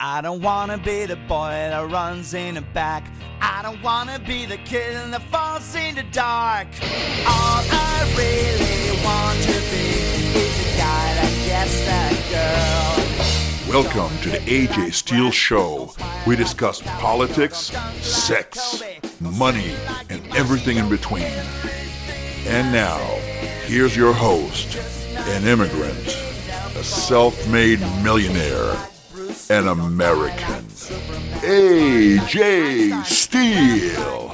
I don't wanna be the boy that runs in the back. I don't wanna be the kid that falls in the dark. All I really want to be is the guy that gets that girl. Welcome to the AJ Steele Show. We discuss politics, sex, money, and everything in between. And now, here's your host, an immigrant, a self-made millionaire, an American, AJ Steele.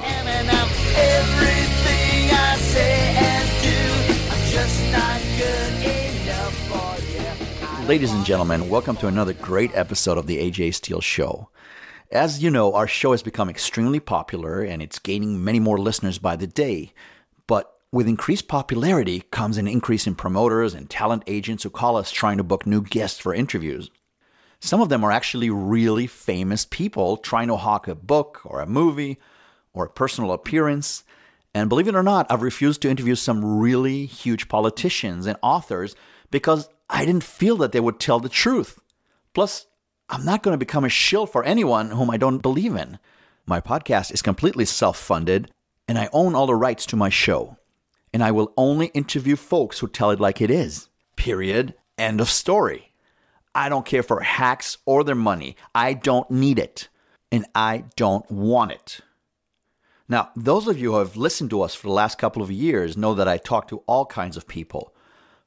Everything I say and do, I'm just not good enough for you. Ladies and gentlemen, welcome to another great episode of the AJ Steele Show. As you know, our show has become extremely popular and it's gaining many more listeners by the day. But with increased popularity comes an increase in promoters and talent agents who call us trying to book new guests for interviews. Some of them are actually really famous people trying to hawk a book or a movie or a personal appearance. And believe it or not, I've refused to interview some really huge politicians and authors because I didn't feel that they would tell the truth. Plus, I'm not going to become a shill for anyone whom I don't believe in. My podcast is completely self-funded, and I own all the rights to my show. And I will only interview folks who tell it like it is. Period. End of story. I don't care for hacks or their money. I don't need it. And I don't want it. Now, those of you who have listened to us for the last couple of years know that I talk to all kinds of people.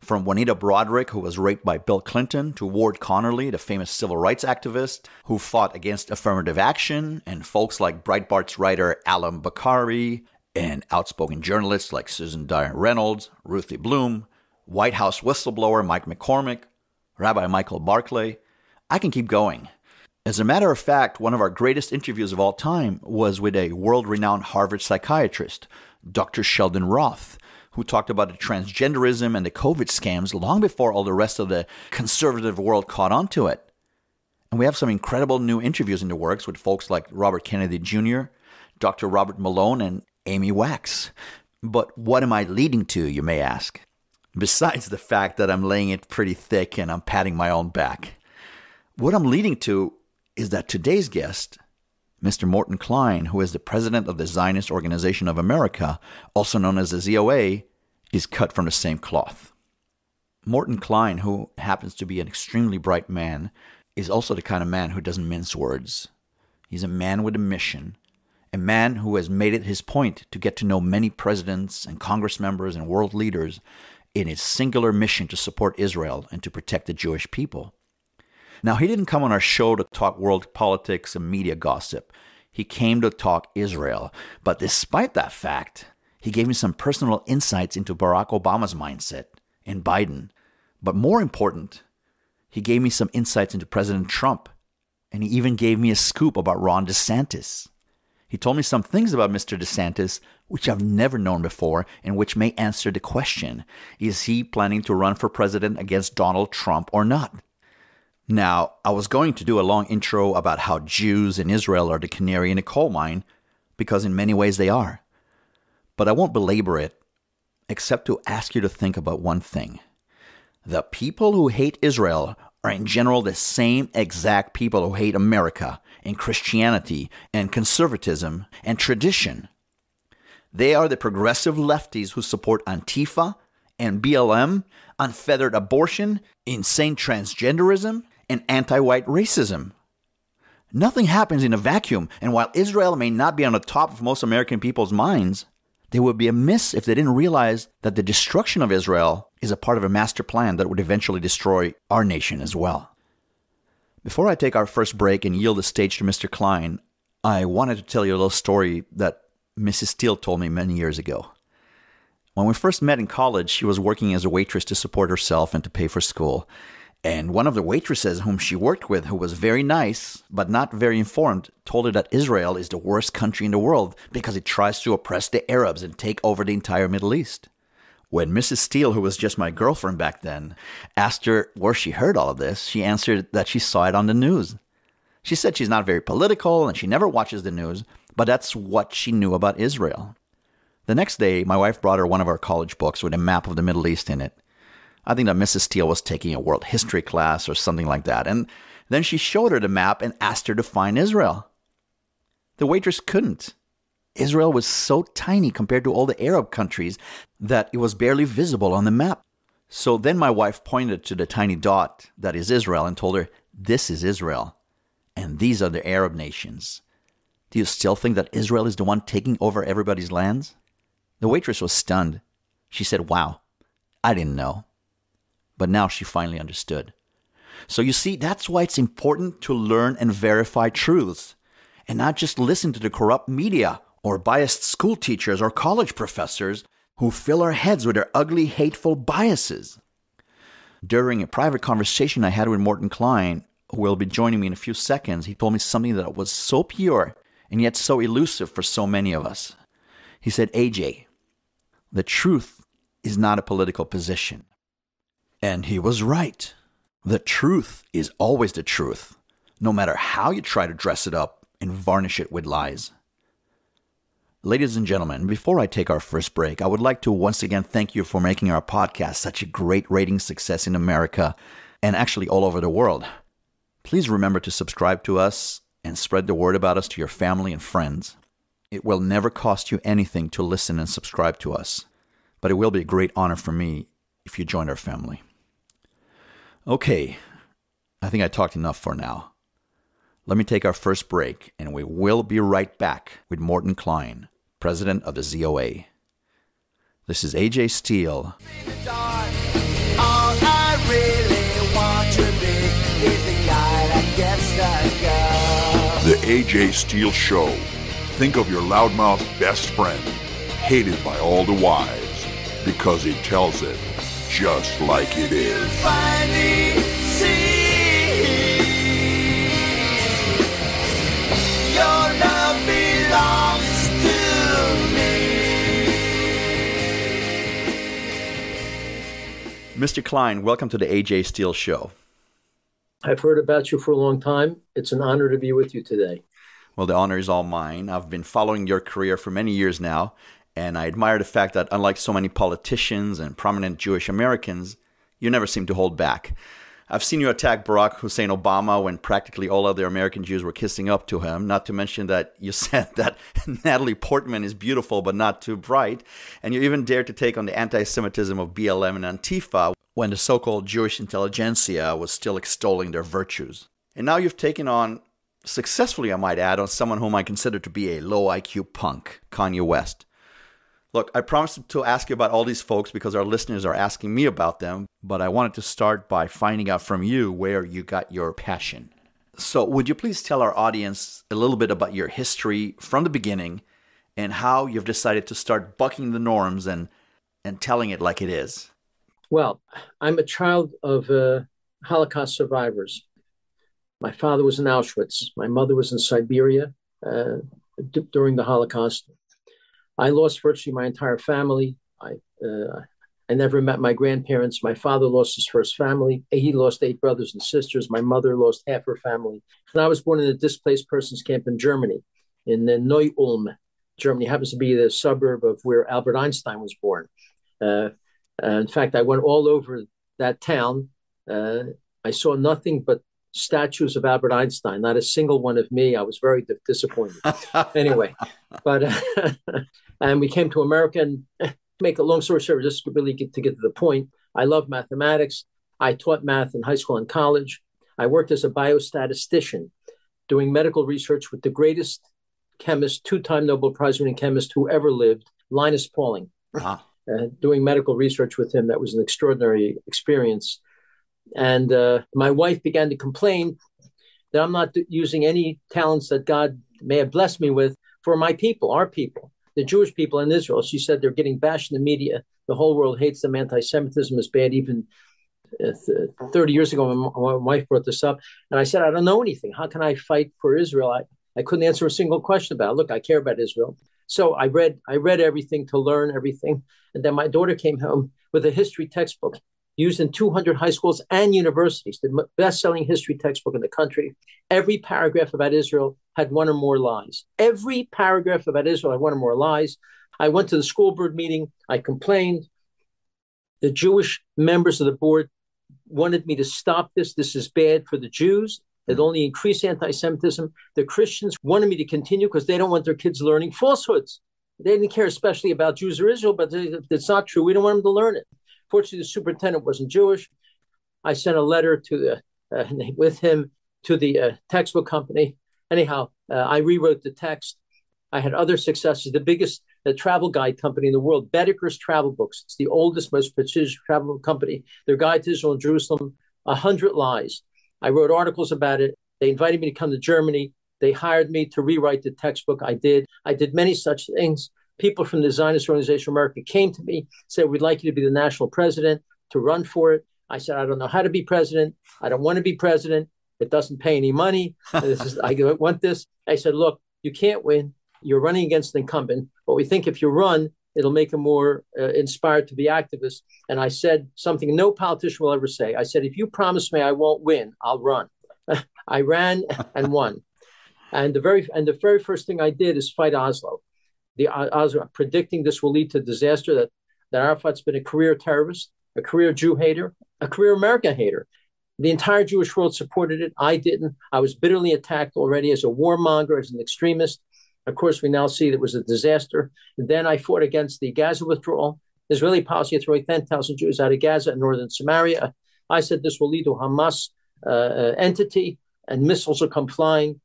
From Juanita Broaddrick, who was raped by Bill Clinton, to Ward Connerly, the famous civil rights activist who fought against affirmative action, and folks like Breitbart's writer Alan Bakari, and outspoken journalists like Susan Dyer Reynolds, Ruthie Bloom, White House whistleblower Mike McCormick, Rabbi Michael Barclay. I can keep going. As a matter of fact, one of our greatest interviews of all time was with a world-renowned Harvard psychiatrist, Dr. Sheldon Roth, who talked about the transgenderism and the COVID scams long before all the rest of the conservative world caught on to it. And we have some incredible new interviews in the works with folks like Robert Kennedy Jr., Dr. Robert Malone, and Amy Wax. But what am I leading to, you may ask? Besides the fact that I'm laying it pretty thick and I'm patting my own back. What I'm leading to is that today's guest, Mr. Morton Klein, who is the president of the Zionist Organization of America, also known as the ZOA, is cut from the same cloth. Morton Klein, who happens to be an extremely bright man, is also the kind of man who doesn't mince words. He's a man with a mission, a man who has made it his point to get to know many presidents and Congress members and world leaders in his singular mission to support Israel and to protect the Jewish people. Now, he didn't come on our show to talk world politics and media gossip. He came to talk Israel. But despite that fact, he gave me some personal insights into Barack Obama's mindset and Biden. But more important, he gave me some insights into President Trump. And he even gave me a scoop about Ron DeSantis. He told me some things about Mr. DeSantis which I've never known before and which may answer the question, is he planning to run for president against Donald Trump or not? Now, I was going to do a long intro about how Jews in Israel are the canary in the coal mine, because in many ways they are. But I won't belabor it, except to ask you to think about one thing. The people who hate Israel are in general the same exact people who hate America and Christianity and conservatism and tradition. They are the progressive lefties who support Antifa and BLM, unfettered abortion, insane transgenderism, and anti-white racism. Nothing happens in a vacuum, and while Israel may not be on the top of most American people's minds, they would be amiss if they didn't realize that the destruction of Israel is a part of a master plan that would eventually destroy our nation as well. Before I take our first break and yield the stage to Mr. Klein, I wanted to tell you a little story that Mrs. Steele told me many years ago. When we first met in college, she was working as a waitress to support herself and to pay for school. And one of the waitresses whom she worked with, who was very nice, but not very informed, told her that Israel is the worst country in the world because it tries to oppress the Arabs and take over the entire Middle East. When Mrs. Steele, who was just my girlfriend back then, asked her where she heard all of this, she answered that she saw it on the news. She said she's not very political and she never watches the news, but that's what she knew about Israel. The next day, my wife brought her one of our college books with a map of the Middle East in it. I think that Mrs. Steele was taking a world history class or something like that. And Then she showed her the map and asked her to find Israel. The waitress couldn't. Israel was so tiny compared to all the Arab countries that it was barely visible on the map. So then my wife pointed to the tiny dot that is Israel and told her, "This is Israel, and these are the Arab nations. Do you still think that Israel is the one taking over everybody's lands?" The waitress was stunned. She said, "Wow, I didn't know." But now she finally understood. So you see, that's why it's important to learn and verify truths, and not just listen to the corrupt media or biased school teachers or college professors who fill our heads with their ugly, hateful biases. During a private conversation I had with Morton Klein, who will be joining me in a few seconds, he told me something that was so pure and yet so elusive for so many of us. He said, "AJ, the truth is not a political position." And he was right. The truth is always the truth, no matter how you try to dress it up and varnish it with lies. Ladies and gentlemen, before I take our first break, I would like to once again thank you for making our podcast such a great rating success in America and actually all over the world. Please remember to subscribe to us and spread the word about us to your family and friends. It will never cost you anything to listen and subscribe to us, but it will be a great honor for me if you join our family. Okay, I think I talked enough for now. Let me take our first break, and we will be right back with Morton Klein, president of the ZOA. This is AJ Steele. All I really want to be is the guy that gets the girl. The AJ Steele Show. Think of your loudmouth best friend, hated by all the wives, because he tells it just like it is. Finally see your love belongs to me. Mr. Klein, welcome to the AJ Steele Show. I've heard about you for a long time. It's an honor to be with you today. Well, the honor is all mine. I've been following your career for many years now, and I admire the fact that unlike so many politicians and prominent Jewish Americans, you never seem to hold back. I've seen you attack Barack Hussein Obama when practically all other American Jews were kissing up to him, not to mention that you said that Natalie Portman is beautiful but not too bright, and you even dared to take on the antisemitism of BLM and Antifa when the so-called Jewish intelligentsia was still extolling their virtues. And now you've taken on, successfully I might add, on someone whom I consider to be a low IQ punk, Kanye West. Look, I promised to ask you about all these folks because our listeners are asking me about them, but I wanted to start by finding out from you where you got your passion. So would you please tell our audience a little bit about your history from the beginning and how you've decided to start bucking the norms and telling it like it is? Well, I'm a child of Holocaust survivors. My father was in Auschwitz. My mother was in Siberia during the Holocaust. I lost virtually my entire family. I never met my grandparents. My father lost his first family. He lost 8 brothers and sisters. My mother lost half her family. And I was born in a displaced persons camp in Germany, in Neu-Ulm. Germany happens to be the suburb of where Albert Einstein was born. In fact, I went all over that town. I saw nothing but statues of Albert Einstein, not a single one of me. I was very disappointed. Anyway, but and we came to America, and to make a long story short, just really get to the point, I love mathematics. I taught math in high school and college. I worked as a biostatistician, doing medical research with the greatest chemist, 2-time Nobel Prize-winning chemist who ever lived, Linus Pauling. Doing medical research with him, that was an extraordinary experience. And my wife began to complain that I'm not using any talents that God may have blessed me with for my people, our people, the Jewish people in Israel. She said they're getting bashed in the media. The whole world hates them. Anti-Semitism is bad. Even 30 years ago, my wife brought this up. And I said, I don't know anything. How can I fight for Israel? I couldn't answer a single question about it. Look, I care about Israel. So I read everything to learn everything. And then my daughter came home with a history textbook used in 200 high schools and universities, the best-selling history textbook in the country. Every paragraph about Israel had one or more lies. Every paragraph about Israel had one or more lies. I went to the school board meeting. I complained. The Jewish members of the board wanted me to stop this. This is bad for the Jews. It only increased anti-Semitism. The Christians wanted me to continue because they don't want their kids learning falsehoods. They didn't care especially about Jews or Israel, but if it's not true, we don't want them to learn it. Fortunately, the superintendent wasn't Jewish. I sent a letter to with him to the textbook company. Anyhow, I rewrote the text. I had other successes. The biggest travel guide company in the world, Bedeker's Travel Books. It's the oldest, most prestigious travel company. Their guide to Israel and Jerusalem, 100 Lies. I wrote articles about it. They invited me to come to Germany. They hired me to rewrite the textbook. I did many such things. People from the Zionist Organization of America came to me, said, we'd like you to be the national president, to run for it. I said, I don't know how to be president. I don't want to be president. It doesn't pay any money. I want this. I said, look, you can't win. You're running against the incumbent. But we think if you run, it'll make him more inspired to be activist. And I said something no politician will ever say. I said, if you promise me I won't win, I'll run. I ran and won. And the very first thing I did is fight Oslo. Oslo, predicting this will lead to disaster, that Arafat's been a career terrorist, a career Jew hater, a career American hater. The entire Jewish world supported it. I didn't. I was bitterly attacked already as a warmonger, as an extremist. Of course, we now see that it was a disaster. And then I fought against the Gaza withdrawal, Israeli policy of throwing 10,000 Jews out of Gaza and northern Samaria. I said this will lead to Hamas entity, and missiles will come flying.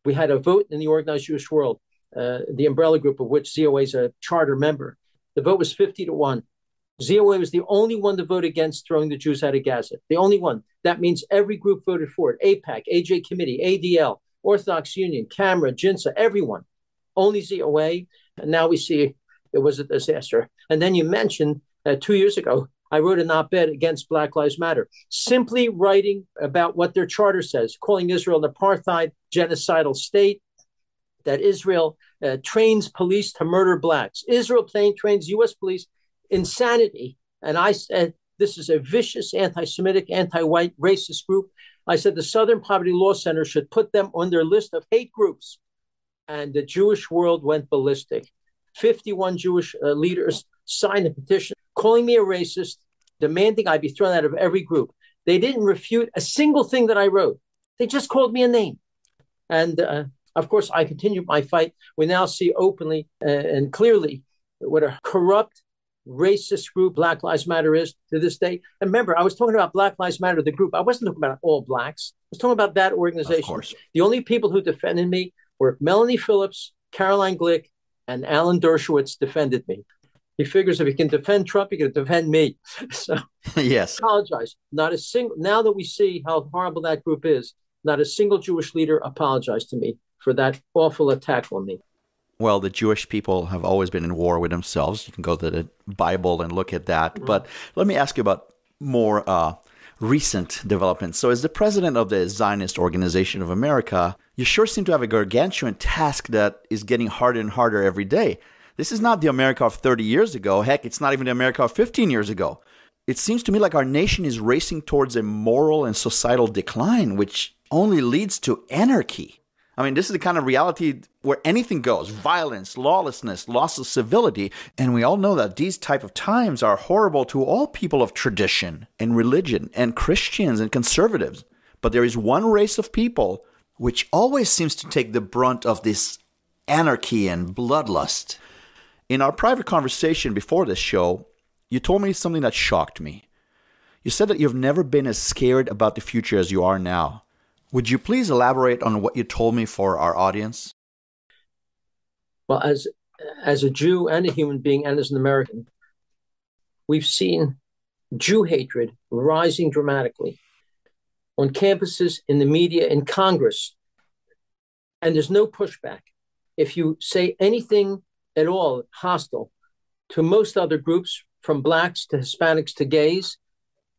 We had a vote in the organized Jewish world, the umbrella group of which ZOA is a charter member. The vote was 50-1. ZOA was the only one to vote against throwing the Jews out of Gaza. The only one. That means every group voted for it. AIPAC, AJ Committee, ADL, Orthodox Union, Camera, JINSA, everyone. Only ZOA. And now we see it was a disaster. And then you mentioned 2 years ago, I wrote an op-ed against Black Lives Matter, simply writing about what their charter says, calling Israel an apartheid, genocidal state, that Israel trains police to murder blacks. Israel trains U.S. police insanity. And I said, this is a vicious anti-Semitic, anti-white racist group. I said the Southern Poverty Law Center should put them on their list of hate groups. And the Jewish world went ballistic. 51 Jewish leaders signed a petition calling me a racist, demanding I be thrown out of every group. They didn't refute a single thing that I wrote. They just called me a name. And of course, I continued my fight. We now see openly and clearly what a corrupt, racist group Black Lives Matter is to this day. And remember, I was talking about Black Lives Matter, the group. I wasn't talking about all blacks. I was talking about that organization. Of course. The only people who defended me were Melanie Phillips, Caroline Glick, and Alan Dershowitz defended me. He figures if he can defend Trump, he can defend me. So yes. I apologize. Not a single. Now that we see how horrible that group is, not a single Jewish leader apologized to me for that awful attack on me. Well, the Jewish people have always been in war with themselves. You can go to the Bible and look at that. Mm-hmm. But let me ask you about more recent developments. So as the president of the Zionist Organization of America, you sure seem to have a gargantuan task that is getting harder and harder every day. This is not the America of 30 years ago. Heck, it's not even the America of 15 years ago. It seems to me like our nation is racing towards a moral and societal decline, which only leads to anarchy. I mean, this is the kind of reality where anything goes. Violence, lawlessness, loss of civility. And we all know that these type of times are horrible to all people of tradition and religion and Christians and conservatives. But there is one race of people which always seems to take the brunt of this anarchy and bloodlust. In our private conversation before this show, you told me something that shocked me. You said that you've never been as scared about the future as you are now. Would you please elaborate on what you told me for our audience? Well, as a Jew and a human being and as an American, we've seen Jew hatred rising dramatically on campuses, in the media, in Congress. And there's no pushback. If you say anything at all hostile to most other groups, from blacks to Hispanics to gays,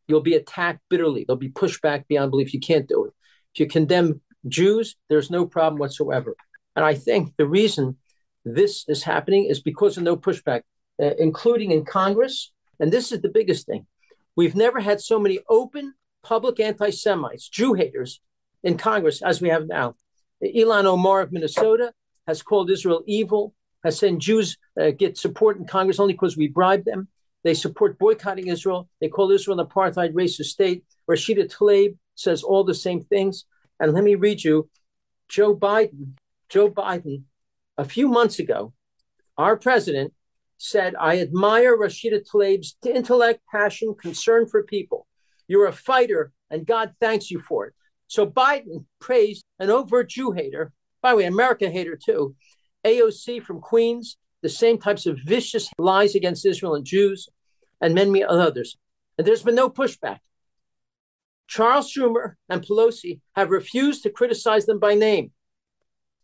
you'll be attacked bitterly. There'll be pushback beyond belief. You can't do it. If you condemn Jews, there's no problem whatsoever. And I think the reason this is happening is because of no pushback, including in Congress. And this is the biggest thing. We've never had so many open, public anti-Semites, Jew haters, in Congress as we have now. Ilhan Omar of Minnesota has called Israel evil, has said Jews get support in Congress only because we bribe them. They support boycotting Israel. They call Israel an apartheid racist state. Rashida Tlaib says all the same things. And let me read you Joe Biden, a few months ago, our president said, I admire Rashida Tlaib's intellect, passion, concern for people. You're a fighter, and God thanks you for it. So Biden praised an overt Jew hater, by the way, America hater too, AOC from Queens, the same types of vicious lies against Israel and Jews, and many others. And there's been no pushback. Charles Schumer and Pelosi have refused to criticize them by name.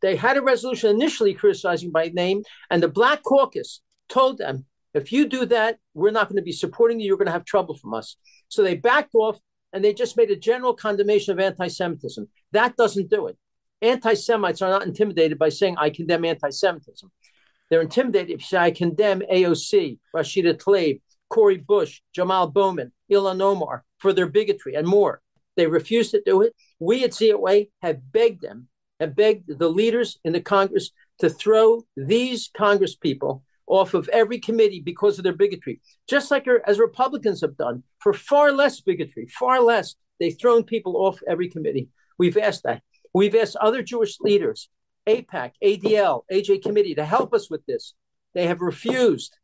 They had a resolution initially criticizing by name, and the Black Caucus told them, if you do that, we're not going to be supporting you. You're going to have trouble from us. So they backed off, and they just made a general condemnation of anti-Semitism. That doesn't do it. Anti-Semites are not intimidated by saying, I condemn anti-Semitism. They're intimidated if you say, I condemn AOC, Rashida Tlaib, Cori Bush, Jamal Bowman, Ilhan Omar for their bigotry and more. They refuse to do it. We at ZOA have begged them, have begged the leaders in the Congress to throw these Congress people off of every committee because of their bigotry, just like as Republicans have done for far less bigotry, far less. They've thrown people off every committee. We've asked that. We've asked other Jewish leaders, AIPAC, ADL, AJ Committee, to help us with this. They have refused.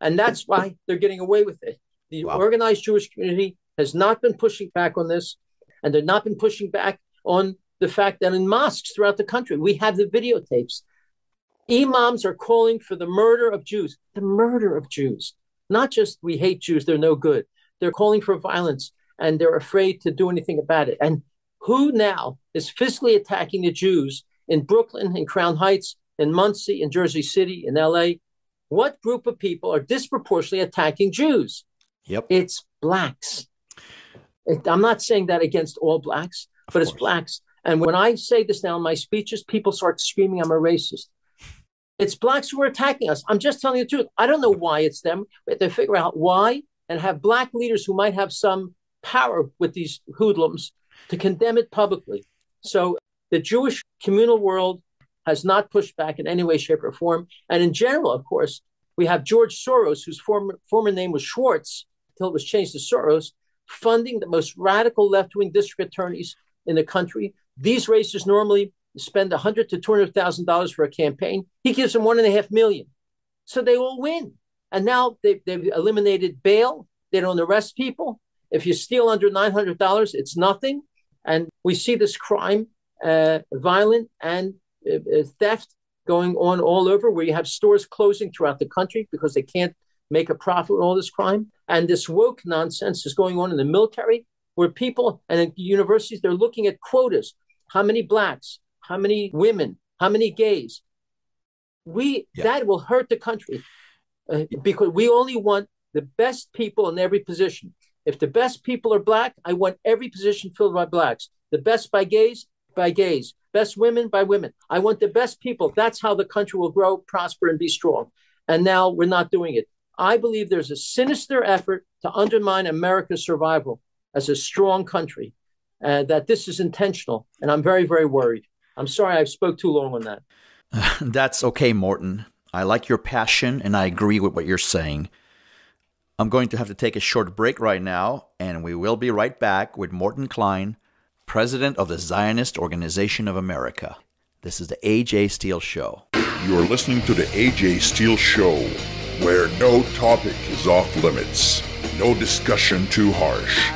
And that's why they're getting away with it. The organized Jewish community has not been pushing back on this, and they've not been pushing back on the fact that in mosques throughout the country, we have the videotapes. Imams are calling for the murder of Jews, not just we hate Jews, they're no good. They're calling for violence, and they're afraid to do anything about it. And who now is physically attacking the Jews in Brooklyn, in Crown Heights, in Muncie, in Jersey City, in LA? What group of people are disproportionately attacking Jews? Yep. It's blacks. I'm not saying that against all blacks, but it's blacks. And when I say this now in my speeches, people start screaming I'm a racist. It's blacks who are attacking us. I'm just telling you the truth. I don't know why it's them. We have to figure out why and have black leaders who might have some power with these hoodlums to condemn it publicly. So the Jewish communal world has not pushed back in any way, shape, or form. And in general, of course, we have George Soros, whose former name was Schwartz, until it was changed to Soros, funding the most radical left-wing district attorneys in the country. These races normally spend $100,000 to $200,000 for a campaign. He gives them $1.5 million. So they all win. And now they've eliminated bail. They don't arrest people. If you steal under $900, it's nothing. And we see this crime, violent and theft going on all over, where you have stores closing throughout the country because they can't make a profit with all this crime. And this woke nonsense is going on in the military, where people and in universities, they're looking at quotas. How many blacks? How many women? How many gays? That will hurt the country because we only want the best people in every position. If the best people are black, I want every position filled by blacks. The best by gays, best women by women. I want the best people. That's how the country will grow, prosper, and be strong. And now we're not doing it. I believe there's a sinister effort to undermine America's survival as a strong country, that this is intentional. And I'm very, very worried. I'm sorry I spoke too long on that. That's okay, Morton. I like your passion, and I agree with what you're saying. I'm going to have to take a short break right now, and we will be right back with Morton Klein, president of the Zionist Organization of America. This is the A.J. Steele Show. You're listening to the A.J. Steele Show, where no topic is off limits, no discussion too harsh,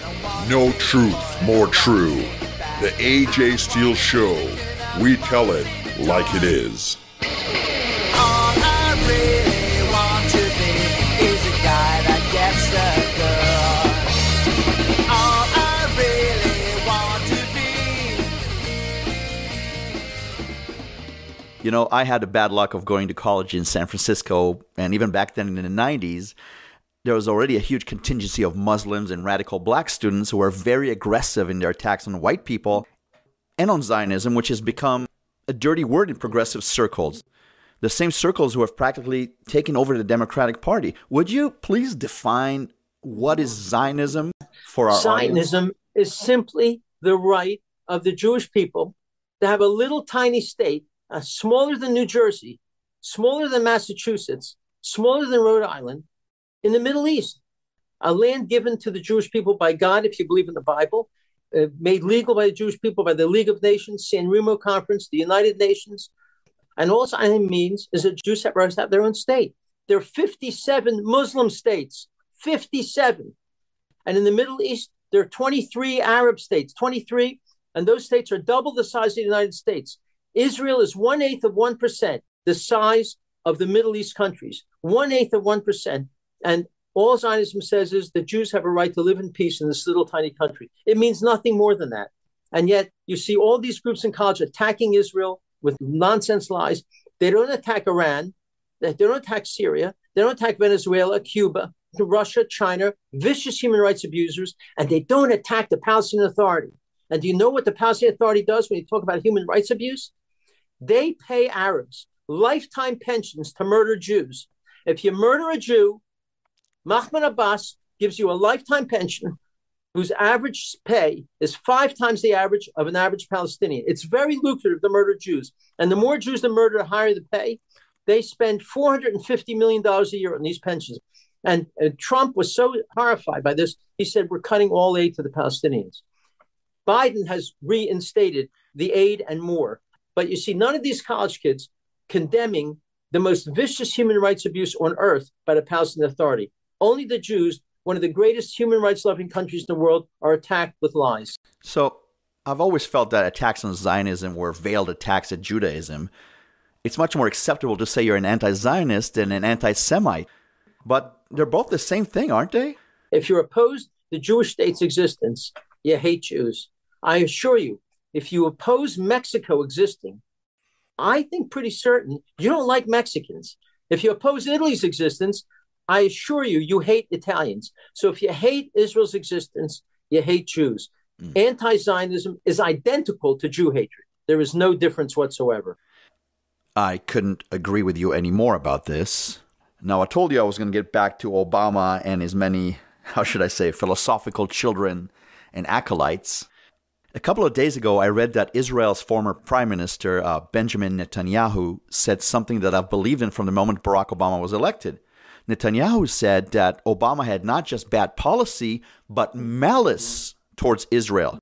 no truth more true. The A.J. Steele Show. We tell it like it is. All I really want to be is a guy that gets the girl. All I really want to be. You know, I had the bad luck of going to college in San Francisco, and even back then in the 90s, there was already a huge contingency of Muslims and radical black students who were very aggressive in their attacks on white people and on Zionism, which has become a dirty word in progressive circles. The same circles who have practically taken over the Democratic Party. Would you please define what is Zionism for our Zionism audience? is simply the right of the Jewish people to have a little tiny state, smaller than New Jersey, smaller than Massachusetts, smaller than Rhode Island, in the Middle East. A land given to the Jewish people by God, if you believe in the Bible, made legal by the Jewish people, by the League of Nations, San Remo Conference, the United Nations. And all Zionism means is that Jews have rights to have their own state. There are 57 Muslim states, 57. And in the Middle East, there are 23 Arab states, 23. And those states are double the size of the United States. Israel is 1/8 of 1%, the size of the Middle East countries, 1/8 of 1%. And all Zionism says is that Jews have a right to live in peace in this little tiny country. It means nothing more than that. And yet you see all these groups in college attacking Israel with nonsense lies. They don't attack Iran. They don't attack Syria. They don't attack Venezuela, Cuba, Russia, China, vicious human rights abusers. And they don't attack the Palestinian Authority. And do you know what the Palestinian Authority does when you talk about human rights abuse? They pay Arabs lifetime pensions to murder Jews. If you murder a Jew, Mahmoud Abbas gives you a lifetime pension whose average pay is 5 times the average of an average Palestinian. It's very lucrative to murder Jews. And the more Jews they murder, the higher the pay. They spend $450 million a year on these pensions. And Trump was so horrified by this, he said, we're cutting all aid to the Palestinians. Biden has reinstated the aid and more. But you see, none of these college kids condemning the most vicious human rights abuse on earth by the Palestinian Authority. Only the Jews, one of the greatest human rights loving countries in the world, are attacked with lies. So I've always felt that attacks on Zionism were veiled attacks at Judaism. It's much more acceptable to say you're an anti-Zionist than an anti-Semite. But they're both the same thing, aren't they? If you're opposed to the Jewish state's existence, you hate Jews. I assure you, if you oppose Mexico existing, I think pretty certain you don't like Mexicans. If you oppose Italy's existence, I assure you, you hate Italians. So if you hate Israel's existence, you hate Jews. Anti-Zionism is identical to Jew hatred. There is no difference whatsoever. I couldn't agree with you any more about this. Now, I told you I was going to get back to Obama and his many, how should I say, philosophical children and acolytes. A couple of days ago, I read that Israel's former Prime Minister, Benjamin Netanyahu, said something that I've believed in from the moment Barack Obama was elected. Netanyahu said that Obama had not just bad policy, but malice towards Israel.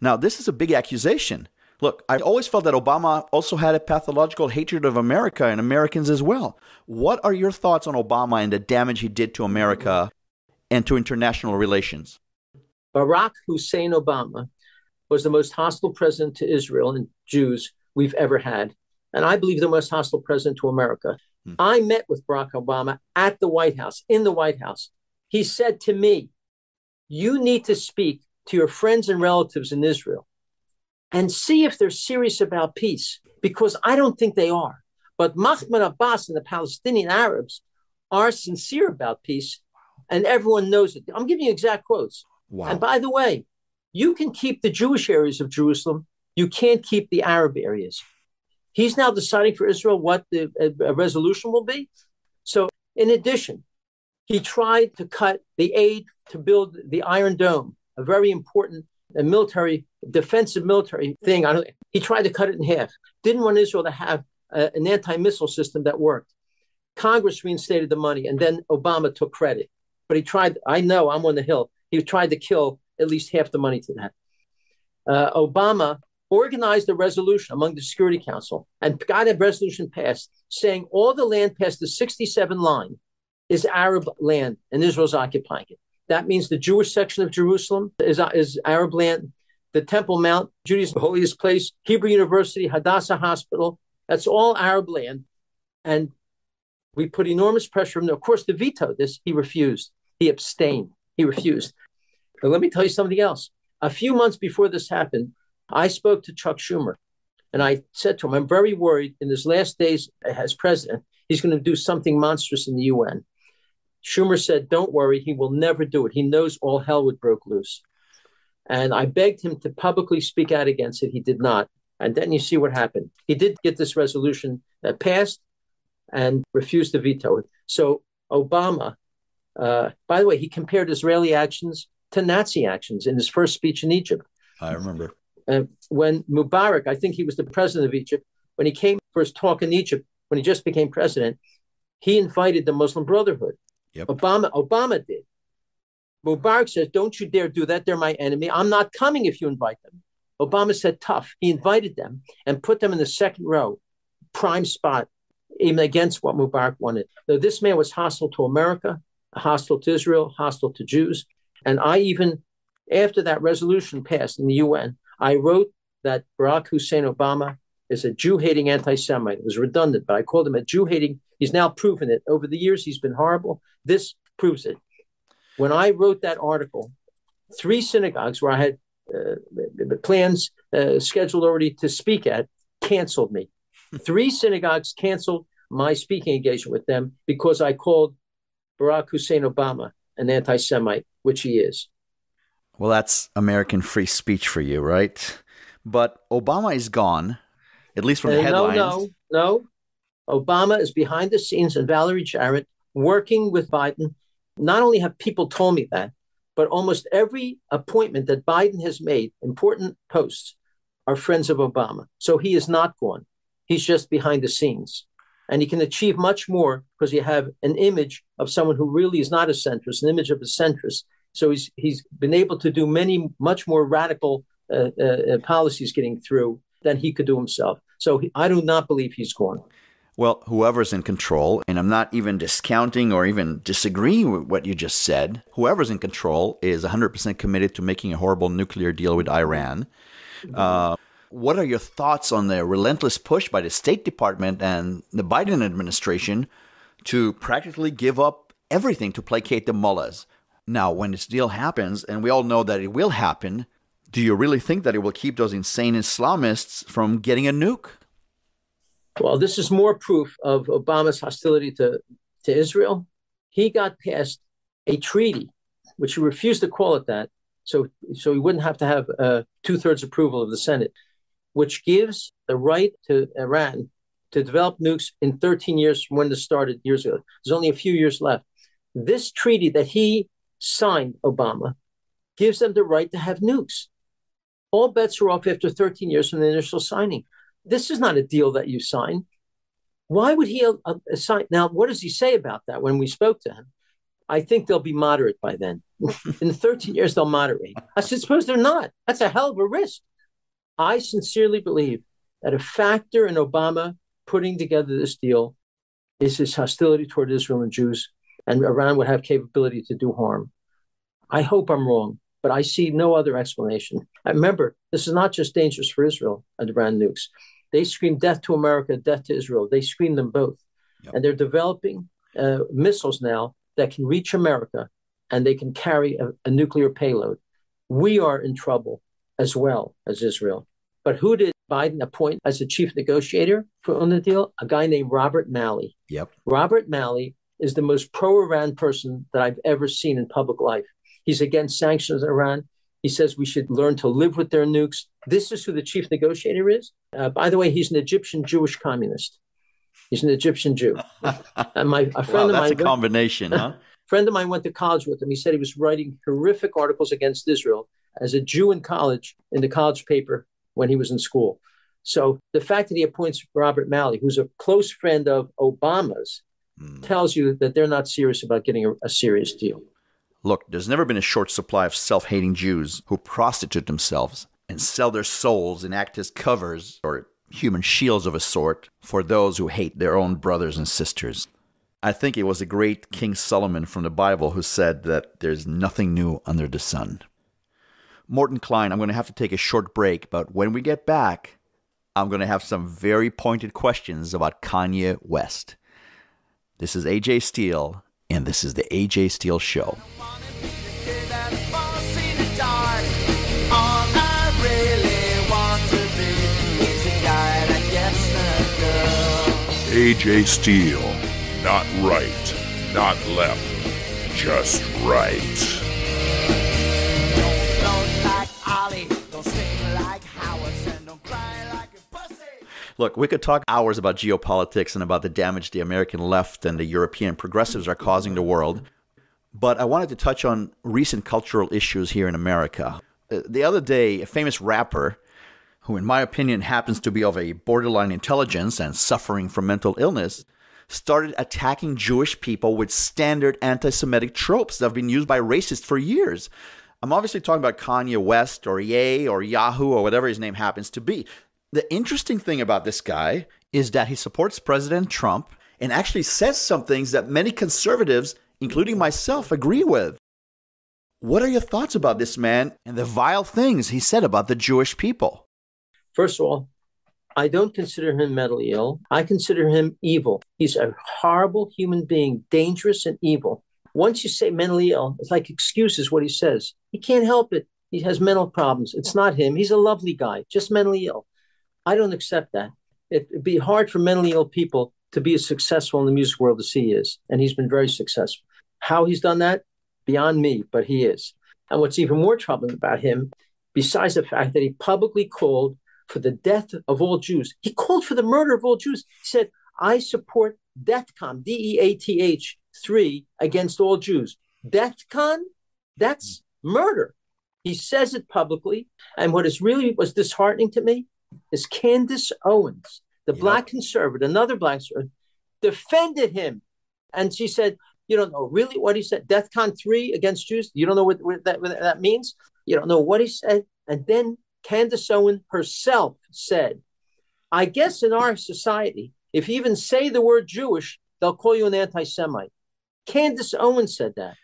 Now, this is a big accusation. Look, I've always felt that Obama also had a pathological hatred of America and Americans as well. What are your thoughts on Obama and the damage he did to America and to international relations? Barack Hussein Obama was the most hostile president to Israel and Jews we've ever had. And I believe the most hostile president to America. I met with Barack Obama at the White House, in the White House. He said to me, you need to speak to your friends and relatives in Israel and see if they're serious about peace, because I don't think they are. But Mahmoud Abbas and the Palestinian Arabs are sincere about peace, and everyone knows it. I'm giving you exact quotes. Wow. And by the way, you can keep the Jewish areas of Jerusalem. You can't keep the Arab areas. He's now deciding for Israel what the resolution will be. So in addition, he tried to cut the aid to build the Iron Dome, a very important defensive military thing. He tried to cut it in half. Didn't want Israel to have an anti-missile system that worked. Congress reinstated the money, and then Obama took credit. But he tried, I know, I'm on the Hill. He tried to kill at least half the money to that. Obama organized a resolution among the Security Council and got a resolution passed saying all the land past the 67 line is Arab land and Israel's occupying it. That means the Jewish section of Jerusalem is Arab land. The Temple Mount, Judaism's holiest place, Hebrew University, Hadassah Hospital, that's all Arab land. And we put enormous pressure on him. Of course, to veto this, he refused. He abstained. He refused. But let me tell you something else. A few months before this happened, I spoke to Chuck Schumer, and I said to him, I'm very worried in his last days as president, he's going to do something monstrous in the UN. Schumer said, don't worry, he will never do it. He knows all hell would break loose. And I begged him to publicly speak out against it. He did not. And then you see what happened. He did get this resolution passed and refused to veto it. So Obama, by the way, he compared Israeli actions to Nazi actions in his first speech in Egypt. I remember. When Mubarak, I think he was the president of Egypt, when he came for his talk in Egypt, when he just became president, he invited the Muslim Brotherhood. Yep. Obama did. Mubarak says, don't you dare do that. They're my enemy. I'm not coming if you invite them. Obama said, tough. He invited them and put them in the second row, prime spot, even against what Mubarak wanted. So this man was hostile to America, hostile to Israel, hostile to Jews. And I even, after that resolution passed in the UN, I wrote that Barack Hussein Obama is a Jew-hating anti-Semite. It was redundant, but I called him a Jew-hating. He's now proven it. Over the years, he's been horrible. This proves it. When I wrote that article, 3 synagogues where I had the plans scheduled already to speak at canceled me. 3 synagogues canceled my speaking engagement with them because I called Barack Hussein Obama an anti-Semite, which he is. Well, that's American free speech for you, right? But Obama is gone, at least from the headlines. No. Obama is behind the scenes, and Valerie Jarrett working with Biden. Not only have people told me that, but almost every appointment that Biden has made, important posts, are friends of Obama. So he is not gone. He's just behind the scenes. And he can achieve much more because you have an image of someone who really is not a centrist, an image of a centrist. So he's been able to do much more radical policies getting through than he could do himself. So I do not believe he's gone. Well, whoever's in control, and I'm not even discounting or even disagreeing with what you just said, whoever's in control is 100% committed to making a horrible nuclear deal with Iran. What are your thoughts on the relentless push by the State Department and the Biden administration to practically give up everything to placate the mullahs? Now, when this deal happens, and we all know that it will happen, do you really think that it will keep those insane Islamists from getting a nuke? Well, this is more proof of Obama's hostility to Israel. He got past a treaty, which he refused to call it that, so he wouldn't have to have 2/3 approval of the Senate, which gives the right to Iran to develop nukes in 13 years from when this started years ago. There's only a few years left. This treaty that he signed, Obama, gives them the right to have nukes. All bets are off after 13 years from the initial signing. This is not a deal that you sign. Why would he sign? Now, what does he say about that when we spoke to him? I think they'll be moderate by then. In 13 years, they'll moderate. I said, suppose they're not. That's a hell of a risk. I sincerely believe that a factor in Obama putting together this deal is his hostility toward Israel and Jews, and Iran would have capability to do harm. I hope I'm wrong, but I see no other explanation. I remember, this is not just dangerous for Israel and Iran nukes. They scream death to America, death to Israel. They scream them both. Yep. And they're developing missiles now that can reach America, and they can carry a nuclear payload. We are in trouble as well as Israel. But who did Biden appoint as the chief negotiator on the deal? A guy named Robert Malley. Yep. Robert Malley is the most pro-Iran person that I've ever seen in public life. He's against sanctions on Iran. He says we should learn to live with their nukes. This is who the chief negotiator is. By the way, he's an Egyptian Jewish communist. He's an Egyptian Jew. And a friend of mine, a combination, huh? Friend of mine went to college with him. He said he was writing horrific articles against Israel as a Jew in college, in the college paper when he was in school. So the fact that he appoints Robert Malley, who's a close friend of Obama's, tells you that they're not serious about getting a serious deal. Look, there's never been a short supply of self-hating Jews who prostitute themselves and sell their souls and act as covers or human shields of a sort for those who hate their own brothers and sisters. I think it was the great King Solomon from the Bible who said that there's nothing new under the sun. Morton Klein, I'm going to have to take a short break, but when we get back, I'm going to have some very pointed questions about Kanye West. This is AJ Steele, and this is the AJ Steele Show. AJ Steele. Not right, not left, just right. Look, we could talk hours about geopolitics and about the damage the American left and the European progressives are causing the world, but I wanted to touch on recent cultural issues here in America. The other day, a famous rapper, who in my opinion happens to be of a borderline intelligence and suffering from mental illness, started attacking Jewish people with standard anti-Semitic tropes that have been used by racists for years. I'm obviously talking about Kanye West or Ye or Yahoo or whatever his name happens to be. The interesting thing about this guy is that he supports President Trump and actually says some things that many conservatives, including myself, agree with. What are your thoughts about this man and the vile things he said about the Jewish people? First of all, I don't consider him mentally ill. I consider him evil. He's a horrible human being, dangerous and evil. Once you say mentally ill, it's like excuses what he says. He can't help it. He has mental problems. It's not him. He's a lovely guy, just mentally ill. I don't accept that. It'd be hard for mentally ill people to be as successful in the music world as he is. And he's been very successful. How he's done that, beyond me, but he is. And what's even more troubling about him, besides the fact that he publicly called for the death of all Jews, he called for the murder of all Jews. He said, I support DEATHCON, DEATH 3, against all Jews. DEATHCON? That's murder. He says it publicly. And what is really was disheartening to me is Candace Owens, the black conservative, another black conservative, defended him. And she said, you don't know really what he said, DEATHCON 3 against Jews? You don't know what that means? You don't know what he said? And then Candace Owens herself said, I guess in our society, if you even say the word Jewish, they'll call you an anti-Semite. Candace Owens said that.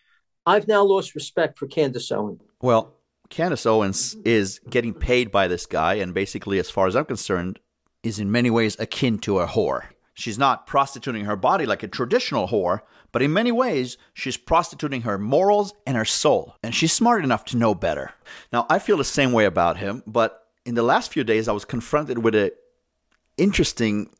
I've now lost respect for Candace Owens. Well, Candace Owens is getting paid by this guy, and basically, as far as I'm concerned, is in many ways akin to a whore. She's not prostituting her body like a traditional whore, but in many ways, she's prostituting her morals and her soul. And she's smart enough to know better. Now, I feel the same way about him, but in the last few days, I was confronted with an interesting,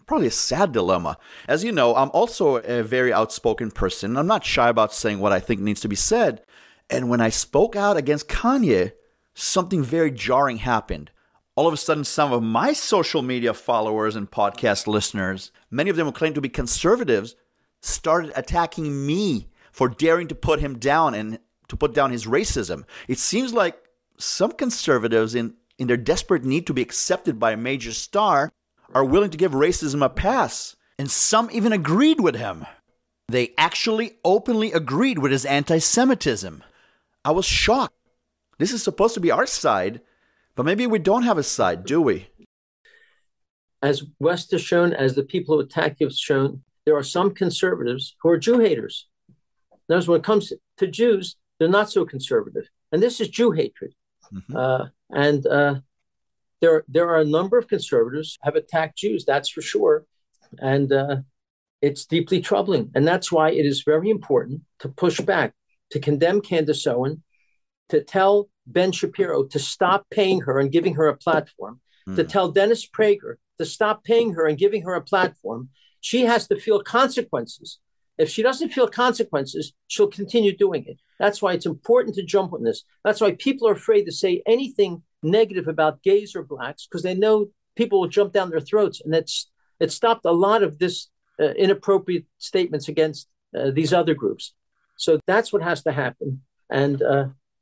probably a sad dilemma. As you know, I'm also a very outspoken person. I'm not shy about saying what I think needs to be said. And when I spoke out against Kanye, something very jarring happened. All of a sudden, some of my social media followers and podcast listeners, many of them who claim to be conservatives, started attacking me for daring to put him down and to put down his racism. It seems like some conservatives, in their desperate need to be accepted by a major star, are willing to give racism a pass. And some even agreed with him. They actually openly agreed with his anti-Semitism. I was shocked. This is supposed to be our side, but maybe we don't have a side, do we? As West has shown, as the people who attack you have shown, there are some conservatives who are Jew haters. In other words, when it comes to Jews, they're not so conservative. And this is Jew hatred. Mm-hmm. There are a number of conservatives who have attacked Jews, that's for sure. And it's deeply troubling. And that's why it is very important to push back, to condemn Candace Owens, to tell Ben Shapiro to stop paying her and giving her a platform, to tell Dennis Prager to stop paying her and giving her a platform. She has to feel consequences. If she doesn't feel consequences, she'll continue doing it. That's why it's important to jump on this. That's why people are afraid to say anything negative about gays or blacks, because they know people will jump down their throats. And it stopped a lot of this inappropriate statements against these other groups. So that's what has to happen. And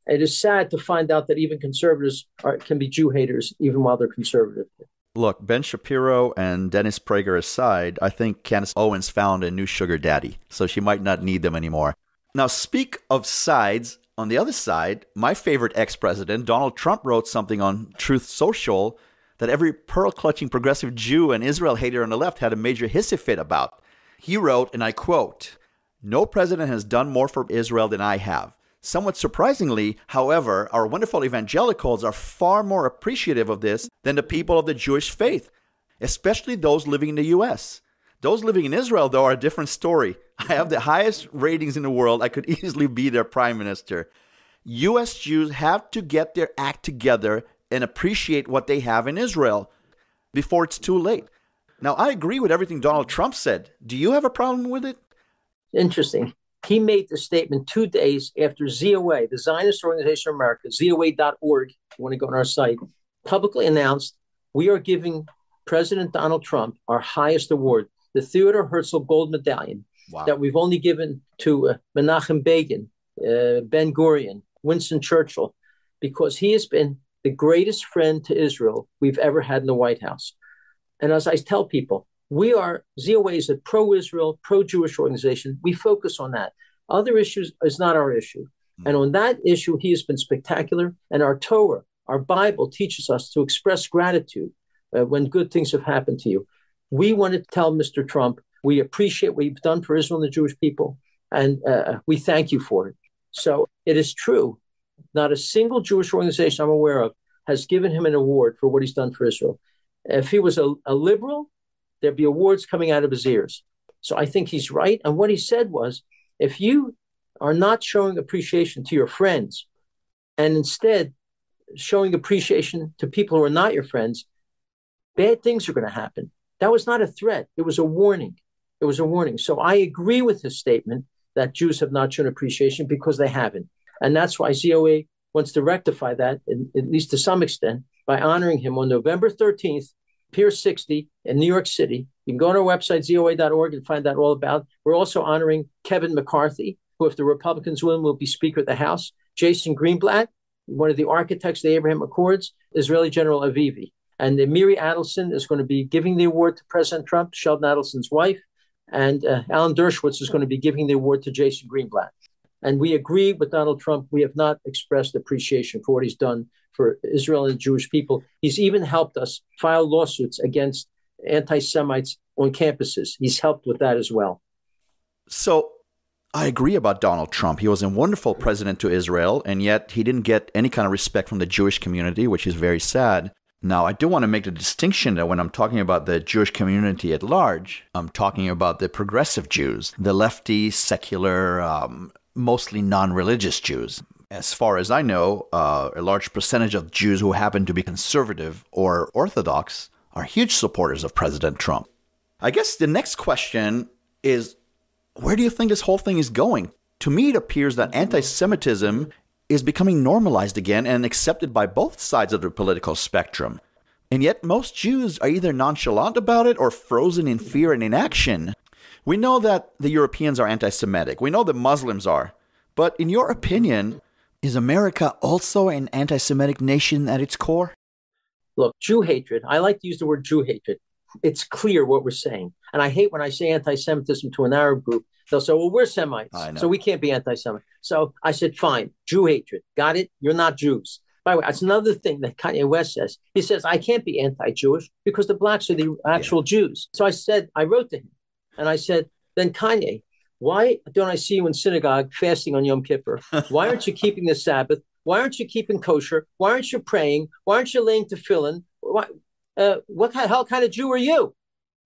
it is sad to find out that even conservatives can be Jew haters, even while they're conservative. Look, Ben Shapiro and Dennis Prager aside, I think Candace Owens found a new sugar daddy, so she might not need them anymore. Now, speak of sides, on the other side, my favorite ex-president, Donald Trump, wrote something on Truth Social that every pearl-clutching progressive Jew and Israel hater on the left had a major hissy fit about. He wrote, and I quote, "No president has done more for Israel than I have. Somewhat surprisingly, however, our wonderful evangelicals are far more appreciative of this than the people of the Jewish faith, especially those living in the U.S. Those living in Israel, though, are a different story. I have the highest ratings in the world. I could easily be their prime minister. U.S. Jews have to get their act together and appreciate what they have in Israel before it's too late." Now, I agree with everything Donald Trump said. Do you have a problem with it? Interesting. He made the statement 2 days after ZOA, the Zionist Organization of America, ZOA.org, if you want to go on our site, publicly announced, we are giving President Donald Trump our highest award, the Theodore Herzl Gold Medallion, that we've only given to Menachem Begin, Ben Gurion, Winston Churchill, because he has been the greatest friend to Israel we've ever had in the White House. And as I tell people, ZOA is a pro-Israel, pro-Jewish organization. We focus on that. Other issues is not our issue. And on that issue, he has been spectacular. And our Torah, our Bible, teaches us to express gratitude when good things have happened to you. We want to tell Mr. Trump, we appreciate what you've done for Israel and the Jewish people, and we thank you for it. So it is true. Not a single Jewish organization I'm aware of has given him an award for what he's done for Israel. If he was a liberal, there'd be awards coming out of his ears. So I think he's right. And what he said was, if you are not showing appreciation to your friends and instead showing appreciation to people who are not your friends, bad things are going to happen. That was not a threat. It was a warning. It was a warning. So I agree with his statement that Jews have not shown appreciation because they haven't. And that's why ZOA wants to rectify that, at least to some extent, by honoring him on November 13th, Pier 60 in New York City. You can go on our website, ZOA.org, and find that all about. We're also honoring Kevin McCarthy, who, if the Republicans win, will be Speaker of the House. Jason Greenblatt, one of the architects of the Abraham Accords, Israeli General Avivi. And Miri Adelson is going to be giving the award to President Trump, Sheldon Adelson's wife. And Alan Dershowitz is going to be giving the award to Jason Greenblatt. And we agree with Donald Trump. We have not expressed appreciation for what he's done for Israel and the Jewish people. He's even helped us file lawsuits against anti-Semites on campuses. He's helped with that as well. So I agree about Donald Trump. He was a wonderful president to Israel, and yet he didn't get any kind of respect from the Jewish community, which is very sad. Now, I do want to make the distinction that when I'm talking about the Jewish community at large, I'm talking about the progressive Jews, the lefty, secular, mostly non-religious Jews. As far as I know, a large percentage of Jews who happen to be conservative or Orthodox are huge supporters of President Trump. I guess the next question is, where do you think this whole thing is going? To me, it appears that anti-Semitism is becoming normalized again and accepted by both sides of the political spectrum. And yet most Jews are either nonchalant about it or frozen in fear and inaction. We know that the Europeans are anti-Semitic. We know that Muslims are. But in your opinion, is America also an anti-Semitic nation at its core? Look, Jew hatred, I like to use the word Jew hatred. It's clear what we're saying. And I hate when I say anti-Semitism to an Arab group. They'll say, well, we're Semites, so we can't be anti-Semite. So I said, fine, Jew hatred. Got it? You're not Jews. By the way, that's another thing that Kanye West says. He says, I can't be anti-Jewish because the blacks are the actual Jews. So I wrote to him, and I said, then Kanye, why don't I see you in synagogue fasting on Yom Kippur? Why aren't you keeping the Sabbath? Why aren't you keeping kosher? Why aren't you praying? Why aren't you laying tefillin? What the hell kind of Jew are you?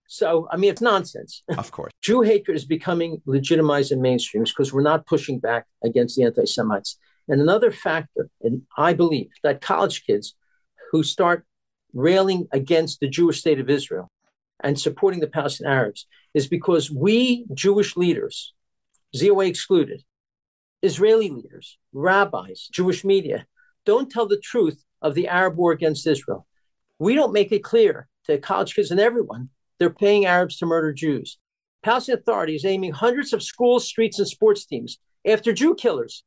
So, I mean, it's nonsense. Of course. Jew hatred is becoming legitimized in mainstreams because we're not pushing back against the anti-Semites. And another factor, and I believe that college kids who start railing against the Jewish state of Israel and supporting the Palestinian Arabs is because we Jewish leaders, ZOA excluded, Israeli leaders, rabbis, Jewish media, don't tell the truth of the Arab war against Israel. We don't make it clear to college kids and everyone they're paying Arabs to murder Jews. Palestinian Authority is aiming hundreds of schools, streets, and sports teams after Jew killers.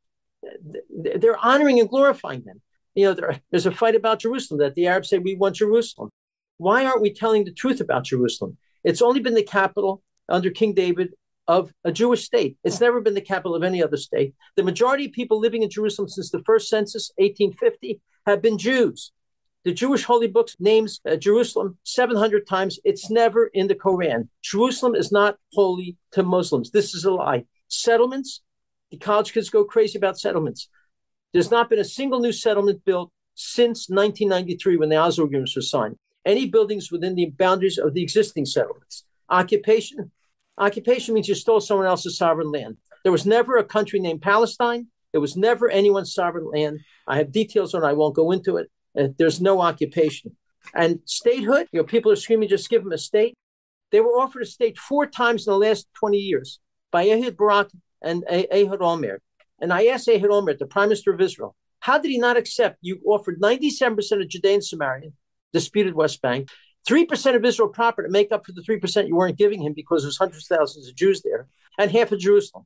They're honoring and glorifying them. You know, there's a fight about Jerusalem that the Arabs say we want Jerusalem. Why aren't we telling the truth about Jerusalem? It's only been the capital under King David of a Jewish state. It's never been the capital of any other state. The majority of people living in Jerusalem since the first census, 1850, have been Jews. The Jewish holy books names Jerusalem 700 times. It's never in the Quran. Jerusalem is not holy to Muslims. This is a lie. Settlements, the college kids go crazy about settlements. There's not been a single new settlement built since 1993 when the Oslo agreements were signed. Any buildings within the boundaries of the existing settlements. Occupation means you stole someone else's sovereign land. There was never a country named Palestine. There was never anyone's sovereign land. I have details on it. I won't go into it. There's no occupation. And statehood, you know, people are screaming, just give them a state. They were offered a state 4 times in the last 20 years by Ehud Barak and Ehud Olmert. And I asked Ehud Olmert, the Prime Minister of Israel, how did he not accept? You offered 97% of Judea and Samaria, disputed West Bank, 3% of Israel proper to make up for the 3% you weren't giving him because there's hundreds of thousands of Jews there, and half of Jerusalem.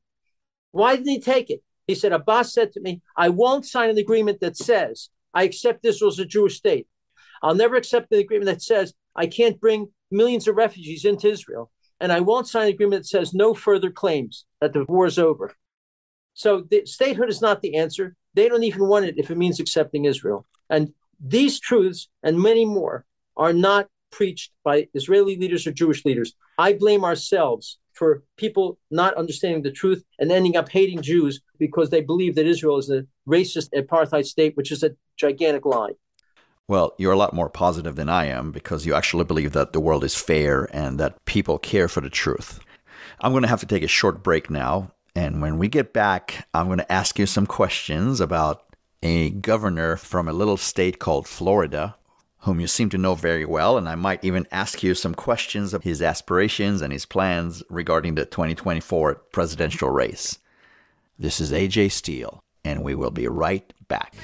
Why didn't he take it? He said, Abbas said to me, I won't sign an agreement that says I accept Israel as a Jewish state. I'll never accept an agreement that says I can't bring millions of refugees into Israel. And I won't sign an agreement that says no further claims that the war is over. So the statehood is not the answer. They don't even want it if it means accepting Israel. And these truths and many more are not preached by Israeli leaders or Jewish leaders. I blame ourselves for people not understanding the truth and ending up hating Jews because they believe that Israel is a racist apartheid state, which is a gigantic lie. Well, you're a lot more positive than I am because you actually believe that the world is fair and that people care for the truth. I'm going to have to take a short break now. And when we get back, I'm going to ask you some questions about a governor from a little state called Florida, whom you seem to know very well. And I might even ask you some questions of his aspirations and his plans regarding the 2024 presidential race. This is AJ Steele, and we will be right back.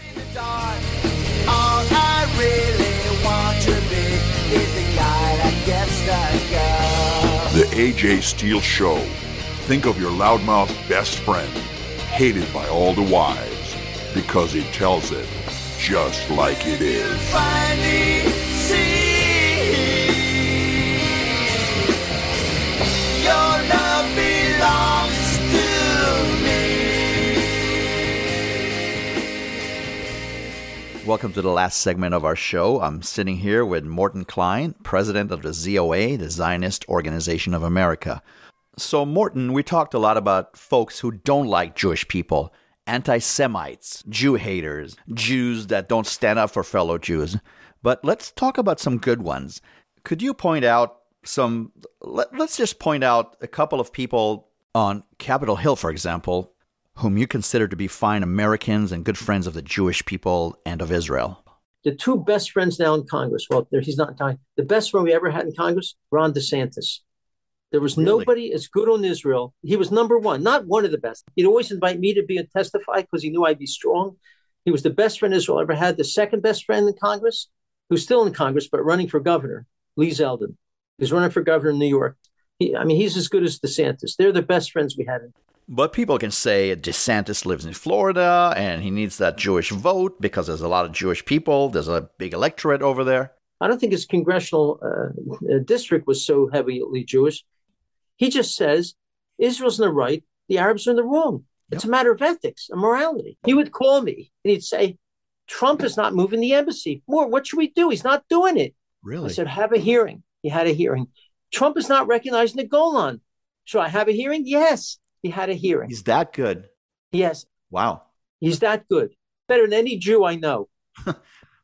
All I really want to be is the guy that gets the girl. The AJ Steele Show. Think of your loudmouth best friend, hated by all the wives, because he tells it just like it is. Finally see your love belongs to me. Welcome to the last segment of our show. I'm sitting here with Morton Klein, president of the ZOA, the Zionist Organization of America. So, Morton, we talked a lot about folks who don't like Jewish people, anti-Semites, Jew haters, Jews that don't stand up for fellow Jews. But let's talk about some good ones. Could you point out let's just point out a couple of people on Capitol Hill, for example, whom you consider to be fine Americans and good friends of the Jewish people and of Israel? The two best friends now in Congress, well, he's not in Congress. The best friend we ever had in Congress, Ron DeSantis. There was nobody as good on Israel. He was number one, not one of the best. He'd always invite me to be and testify because he knew I'd be strong. He was the best friend Israel ever had. The second best friend in Congress, who's still in Congress, but running for governor, Lee Zeldin. He's running for governor in New York. He's as good as DeSantis. They're the best friends we had. But people can say DeSantis lives in Florida and he needs that Jewish vote because there's a lot of Jewish people. There's a big electorate over there. I don't think his congressional district was so heavily Jewish. He just says Israel's in the right, the Arabs are in the wrong. It's a matter of ethics and morality. He would call me and he'd say, Trump is not moving the embassy. More, what should we do? He's not doing it. Really? I said, have a hearing. He had a hearing. Trump is not recognizing the Golan. Should I have a hearing? Yes. He had a hearing. He's that good. Yes. Wow. He's that good. Better than any Jew I know.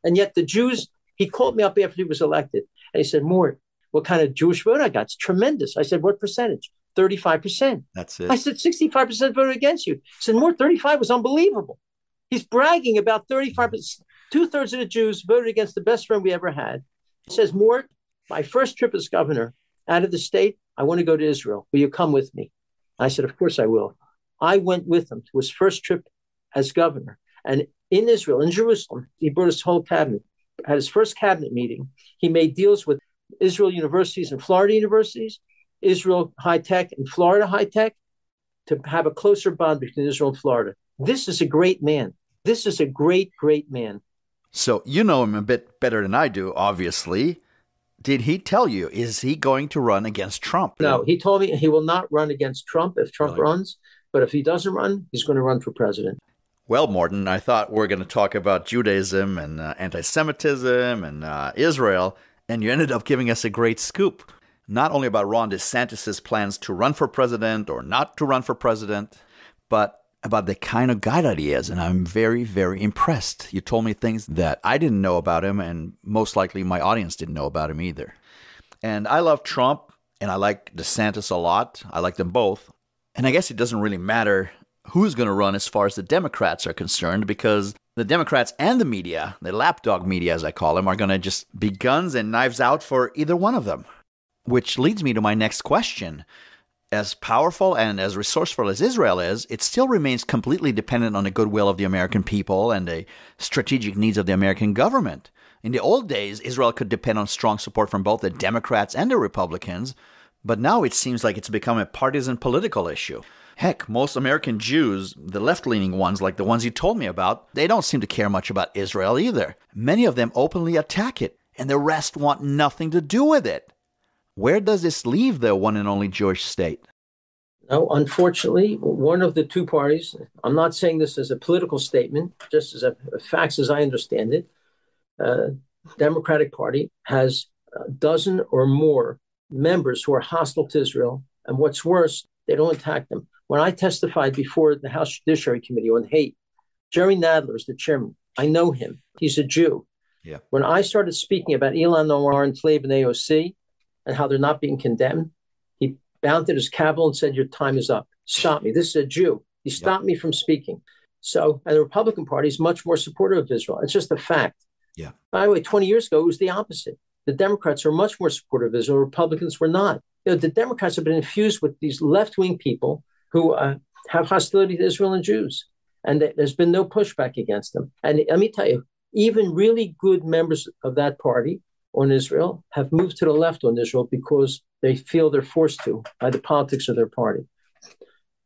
And yet the Jews, he called me up after he was elected. And he said, Mort, what kind of Jewish vote I got? It's tremendous. I said, what percentage? 35%. That's it. I said, 65% voted against you. He said, Mort, 35 was unbelievable. He's bragging about 35%. 2/3 of the Jews voted against the best friend we ever had. He says, Mort, my first trip as governor out of the state, I want to go to Israel. Will you come with me? I said, of course I will. I went with him to his first trip as governor. And in Israel, in Jerusalem, he brought his whole cabinet. At his first cabinet meeting, he made deals with Israel universities and Florida universities, Israel High Tech and Florida High Tech, to have a closer bond between Israel and Florida. This is a great man. This is a great, great man. So you know him a bit better than I do, obviously. Did he tell you, is he going to run against Trump? No, he told me he will not run against Trump if Trump runs. But if he doesn't run, he's going to run for president. Well, Morton, I thought we were going to talk about Judaism and anti-Semitism and Israel, and you ended up giving us a great scoop. Not only about Ron DeSantis' plans to run for president or not to run for president, but about the kind of guy that he is. And I'm very, very impressed. You told me things that I didn't know about him, and most likely my audience didn't know about him either. And I love Trump, and I like DeSantis a lot. I like them both. And I guess it doesn't really matter who's going to run as far as the Democrats are concerned, because the Democrats and the media, the lapdog media as I call them, are going to just be guns and knives out for either one of them. Which leads me to my next question. As powerful and as resourceful as Israel is, it still remains completely dependent on the goodwill of the American people and the strategic needs of the American government. In the old days, Israel could depend on strong support from both the Democrats and the Republicans, but now it seems like it's become a partisan political issue. Heck, most American Jews, the left-leaning ones like the ones you told me about, they don't seem to care much about Israel either. Many of them openly attack it, and the rest want nothing to do with it. Where does this leave the one and only Jewish state? No, unfortunately, one of the two parties, I'm not saying this as a political statement, just as a facts as I understand it, Democratic Party has a dozen or more members who are hostile to Israel. And what's worse, they don't attack them. When I testified before the House Judiciary Committee on hate, Jerry Nadler is the chairman. I know him. He's a Jew. Yeah. When I started speaking about Ilan Omar and Tlaib and AOC and how they're not being condemned, he mounted his gavel and said, your time is up. Stop me. This is a Jew. He stopped me from speaking. So, and the Republican Party is much more supportive of Israel. It's just a fact. Yeah. By the way, 20 years ago, it was the opposite. The Democrats are much more supportive of Israel. Republicans were not. The Democrats have been infused with these left-wing people who have hostility to Israel and Jews. And there's been no pushback against them. And let me tell you, even really good members of that party on Israel have moved to the left on Israel because they feel they're forced to by the politics of their party.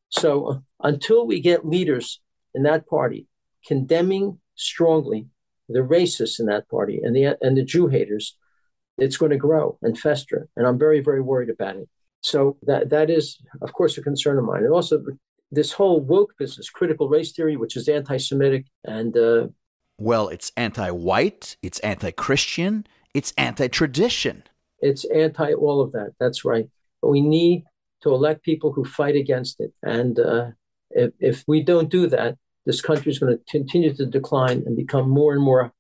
So until we get leaders in that party condemning strongly the racists in that party and the Jew haters, it's going to grow and fester. And I'm very, very worried about it. So that is, of course, a concern of mine. And also this whole woke business, critical race theory, which is anti-Semitic and... well, it's anti-white, it's anti-Christian, it's anti-tradition. It's anti all of that. That's right. But we need to elect people who fight against it. And if we don't do that, this country is going to continue to decline and become more and more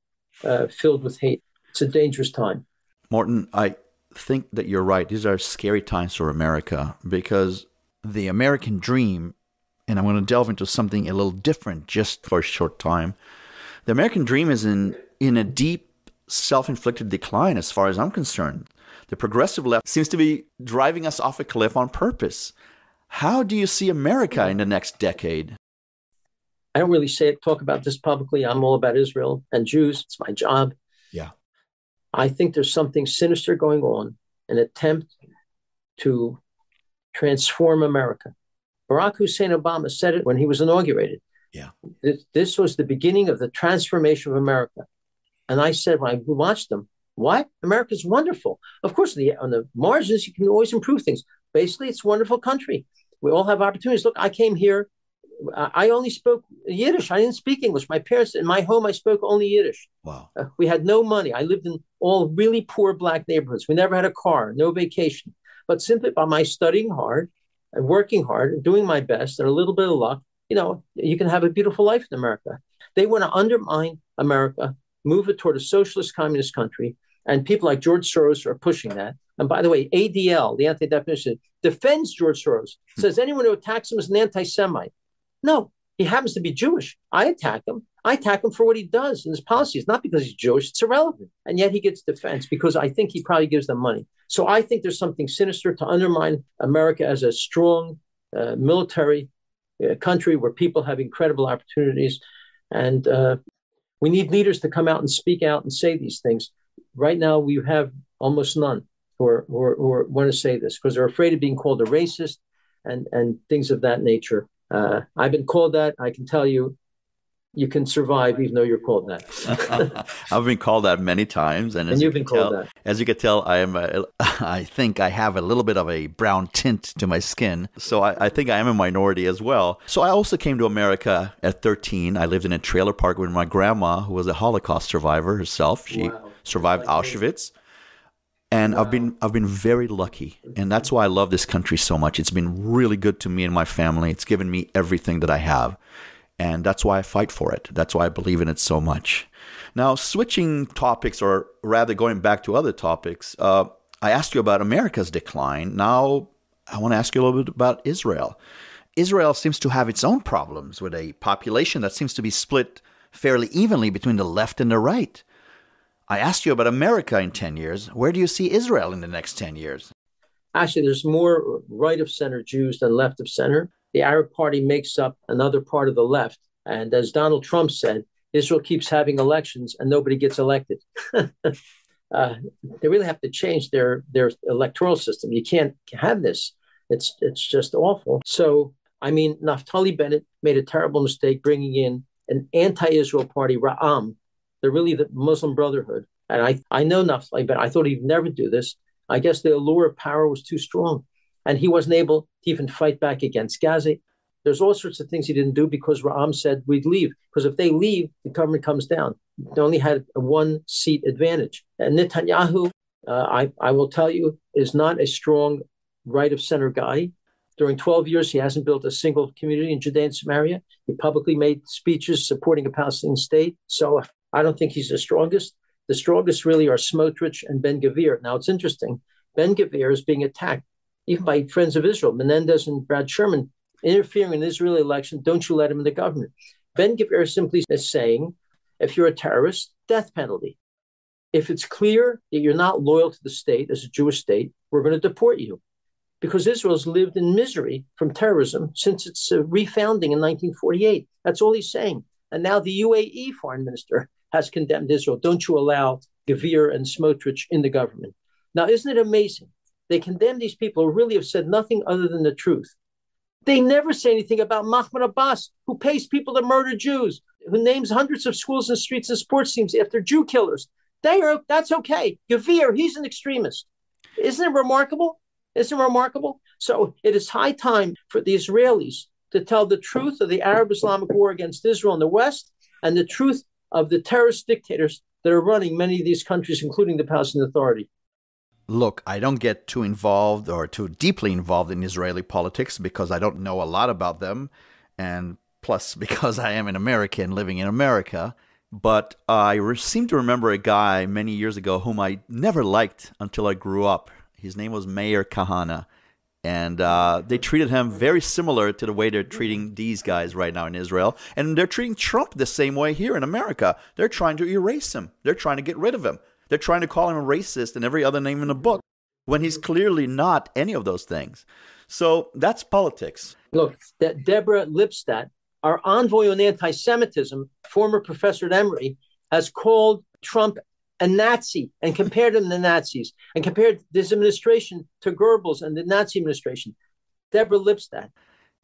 filled with hate. It's a dangerous time. Morton, I think that you're right. These are scary times for America because the American dream, and I'm going to delve into something a little different just for a short time. The American dream is in a deep, self-inflicted decline as far as I'm concerned. The progressive left seems to be driving us off a cliff on purpose. How do you see America in the next decade? I don't really talk about this publicly. I'm all about Israel and Jews. It's my job. Yeah. I think there's something sinister going on, an attempt to transform America. Barack Hussein Obama said it when he was inaugurated. Yeah. This was the beginning of the transformation of America. And I said, when I watched them, what? America's wonderful. Of course, on the margins, you can always improve things. Basically, it's a wonderful country. We all have opportunities. Look, I came here. I only spoke Yiddish. I didn't speak English. My parents, in my home, I spoke only Yiddish. Wow. We had no money. I lived in all really poor Black neighborhoods. We never had a car, no vacation. But simply by my studying hard and working hard and doing my best and a little bit of luck, you can have a beautiful life in America. They want to undermine America, move it toward a socialist communist country. And people like George Soros are pushing that. And by the way, ADL, the Anti-Defamation, defends George Soros, says anyone who attacks him is an anti-Semite. No, he happens to be Jewish. I attack him. I attack him for what he does and his policies, not because he's Jewish. It's irrelevant. And yet he gets defense because I think he probably gives them money. So I think there's something sinister to undermine America as a strong military country where people have incredible opportunities. And we need leaders to come out and speak out and say these things. Right now, we have almost none who want to say this because they're afraid of being called a racist and things of that nature. I've been called that. I can tell you, you can survive even though you're called that. I've been called that many times, and you've been called that. As you can tell, I think I have a little bit of a brown tint to my skin, so I think I am a minority as well. So I also came to America at 13. I lived in a trailer park with my grandma, who was a Holocaust survivor herself. She survived Auschwitz. And wow. I've been very lucky, and that's why I love this country so much. It's been really good to me and my family. It's given me everything that I have, and that's why I fight for it. That's why I believe in it so much. Now, switching topics, or rather going back to other topics, I asked you about America's decline. Now, I want to ask you a little bit about Israel. Israel seems to have its own problems with a population that seems to be split fairly evenly between the left and the right. I asked you about America in 10 years. Where do you see Israel in the next 10 years? Actually, there's more right of center Jews than left of center. The Arab Party makes up another part of the left. And as Donald Trump said, Israel keeps having elections and nobody gets elected. They really have to change their electoral system. You can't have this. It's just awful. So, I mean, Naftali Bennett made a terrible mistake bringing in an anti-Israel party, Ra'am. They're really the Muslim Brotherhood. And I know Naftali Bennett. I thought he'd never do this. I guess the allure of power was too strong. And he wasn't able to even fight back against Gaza. There's all sorts of things he didn't do because Ra'am said we'd leave. Because if they leave, the government comes down. They only had a one-seat advantage. And Netanyahu, I will tell you, is not a strong right-of-center guy. During 12 years, he hasn't built a single community in Judea and Samaria. He publicly made speeches supporting a Palestinian state. So I don't think he's the strongest. The strongest really are Smotrich and Ben-Gvir. Now, it's interesting. Ben-Gvir is being attacked even by friends of Israel. Menendez and Brad Sherman interfering in the Israeli election. Don't you let him in the government. Ben-Gvir simply is saying, if you're a terrorist, death penalty. If it's clear that you're not loyal to the state as a Jewish state, we're going to deport you. Because Israel's lived in misery from terrorism since its refounding in 1948. That's all he's saying. And now the UAE foreign minister has condemned Israel. Don't you allow Gvir and Smotrich in the government. Now, isn't it amazing? They condemn these people who really have said nothing other than the truth. They never say anything about Mahmoud Abbas, who pays people to murder Jews, who names hundreds of schools and streets and sports teams after Jew killers. That's okay. Gvir, he's an extremist. Isn't it remarkable? Isn't it remarkable? So it is high time for the Israelis to tell the truth of the Arab-Islamic war against Israel in the West and the truth of the terrorist dictators that are running many of these countries, including the Palestinian Authority. Look, I don't get too involved or too deeply involved in Israeli politics because I don't know a lot about them, and plus because I am an American living in America. But I seem to remember a guy many years ago whom I never liked until I grew up. His name was Meir Kahane, and they treated him very similar to the way they're treating these guys right now in Israel. And they're treating Trump the same way here in America. They're trying to erase him. They're trying to get rid of him. They're trying to call him a racist and every other name in the book when he's clearly not any of those things. So that's politics. Look, Deborah Lipstadt, our envoy on anti-Semitism, former professor at Emory, has called Trump a Nazi and compared him to Nazis and compared this administration to Goebbels and the Nazi administration. Deborah Lipstadt.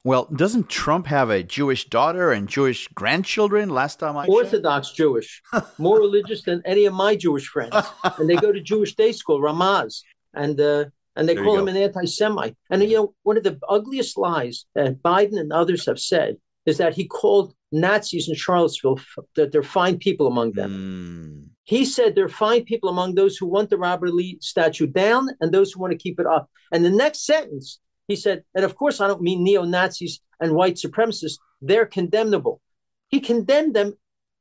Well, doesn't Trump have a Jewish daughter and Jewish grandchildren last time I checked? Orthodox Jewish, more religious than any of my Jewish friends. And they go to Jewish day school, Ramaz, and they call him an anti-Semite. And, you know, one of the ugliest lies that Biden and others have said is that he called Nazis in Charlottesville, that there are fine people among them. He said there are fine people among those who want the Robert E. Lee statue down and those who want to keep it up. And the next sentence, he said, and of course, I don't mean neo-Nazis and white supremacists. They're condemnable. He condemned them